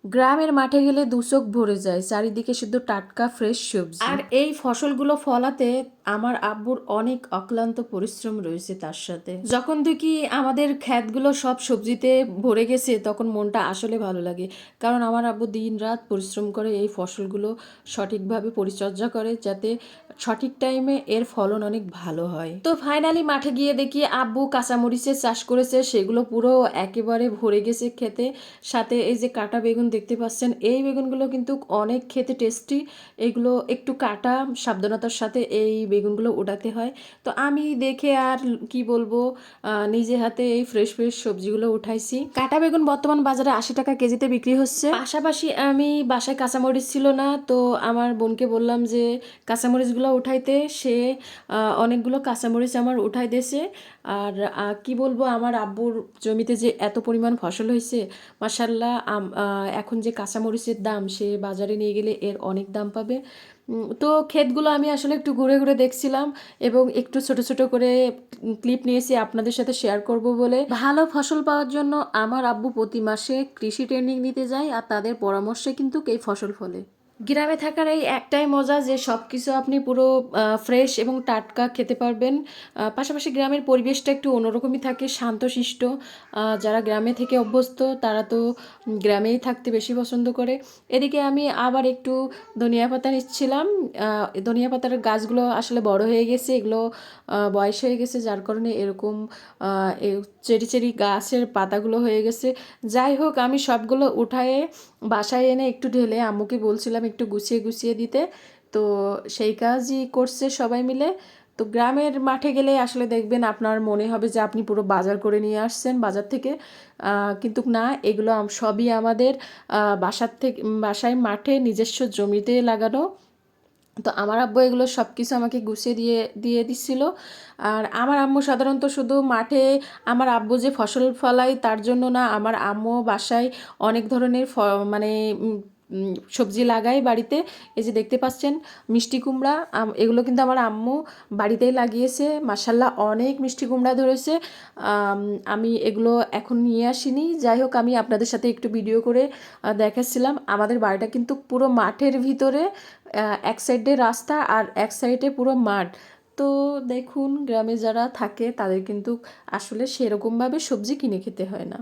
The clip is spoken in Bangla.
গ্রামের মাঠে গেলে দুচোখ ভরে যায়, চারিদিকে শুধু টাটকা ফ্রেশ সবজি। আর এই ফসলগুলো ফলাতে আমার আব্বুর অনেক অক্লান্ত পরিশ্রম রয়েছে তার সাথে। যখন দেখি আমাদের ক্ষেতগুলো সব সবজিতে ভরে গেছে তখন মনটা আসলে ভালো লাগে, কারণ আমার আব্বু দিন রাত পরিশ্রম করে এই ফসলগুলো সঠিকভাবে পরিচর্যা করে যাতে সঠিক টাইমে এর ফলন অনেক ভালো হয়। তো ফাইনালি মাঠে গিয়ে দেখি আব্বু কাঁচামরিচের চাষ করেছে, সেগুলো পুরো একেবারে ভরে গেছে খেতে। সাথে এই যে কাটা বেগুন দেখতে পাচ্ছেন, এই বেগুনগুলো কিন্তু অনেক খেতে টেস্টি। এগুলো একটু কাটা সাবধানতার সাথে এই বেগুনগুলো ওঠাতে হয়। তো আমি দেখে আর কি বলবো, নিজে হাতে এই ফ্রেশ ফ্রেশ সবজিগুলো উঠাইছি। কাটা বেগুন বর্তমান বাজারে 80 টাকা কেজিতে বিক্রি হচ্ছে। পাশাপাশি আমি বাসায় কাঁচামরিচ ছিল না, তো আমার বোনকে বললাম যে কাঁচামরিচগুলো উঠাইতে। সে অনেকগুলো কাঁচামরিচ আমার উঠাই দিয়েছে। আর কি বলবো, আমার আব্বুর জমিতে যে এত পরিমাণ ফসল হয়েছে, মাসাল্লাহ। এখন যে কাঁচামরিচের দাম, সে বাজারে নিয়ে গেলে এর অনেক দাম পাবে। তো ক্ষেতগুলো আমি আসলে একটু ঘুরে ঘুরে দেখছিলাম এবং একটু ছোট ছোট করে ক্লিপ নিয়েছি আপনাদের সাথে শেয়ার করব বলে। ভালো ফসল পাওয়ার জন্য আমার আব্বু প্রতি মাসে কৃষি ট্রেনিং নিতে যায়, আর তাদের পরামর্শে কিন্তু এই ফসল ফলে। গ্রামে থাকার এই একটাই মজা যে সব কিছু আপনি পুরো ফ্রেশ এবং টাটকা খেতে পারবেন। পাশাপাশি গ্রামের পরিবেশটা একটু অন্যরকমই থাকে, শান্তশিষ্ট। যারা গ্রামে থেকে অভ্যস্ত তারা তো গ্রামেই থাকতে বেশি পছন্দ করে। এদিকে আমি আবার একটু ধনিয়া পাতা নিচ্ছিলাম। ধনিয়া পাতার গাছগুলো আসলে বড় হয়ে গেছে, এগুলো বয়স হয়ে গেছে, যার কারণে এরকম চেরি চেরি গাছের পাতাগুলো হয়ে গেছে। যাই হোক, আমি সবগুলো উঠায়ে বাসায় এনে একটু ঢেলে আম্মুকে বলছিলাম একটু গুছিয়ে গুছিয়ে দিতে। তো সেই কাজই করছে সবাই মিলে। তো গ্রামের মাঠে গেলে আসলে দেখবেন আপনার মনে হবে যে আপনি পুরো বাজার করে নিয়ে আসছেন বাজার থেকে, কিন্তু না, এগুলো সবই আমাদের বাসার থেকে, বাসায় মাঠে নিজস্ব জমিতে লাগানো। তো আমার আব্বু এগুলো সব কিছু আমাকে গুছিয়ে দিয়ে দিয়ে দিচ্ছিল। আর আমার আম্মু সাধারণত শুধু মাঠে আমার আব্বু যে ফসল ফলায় তার জন্য না, আমার আম্মু বাসায় অনেক ধরনের মানে সবজি লাগায় বাড়িতে। এই যে দেখতে পাচ্ছেন মিষ্টি কুমড়া, এগুলো কিন্তু আমার আম্মু বাড়িতেই লাগিয়েছে। মাসাল্লাহ অনেক মিষ্টি কুমড়া ধরেছে। আমি এগুলো এখন নিয়ে আসিনি। যাই হোক, আমি আপনাদের সাথে একটু ভিডিও করে দেখাচ্ছিলাম। আমাদের বাড়িটা কিন্তু পুরো মাঠের ভিতরে, এক সাইডে রাস্তা আর এক সাইডে পুরো মাঠ। তো দেখুন, গ্রামে যারা থাকে তাদের কিন্তু আসলে সেরকমভাবে সবজি কিনে খেতে হয় না।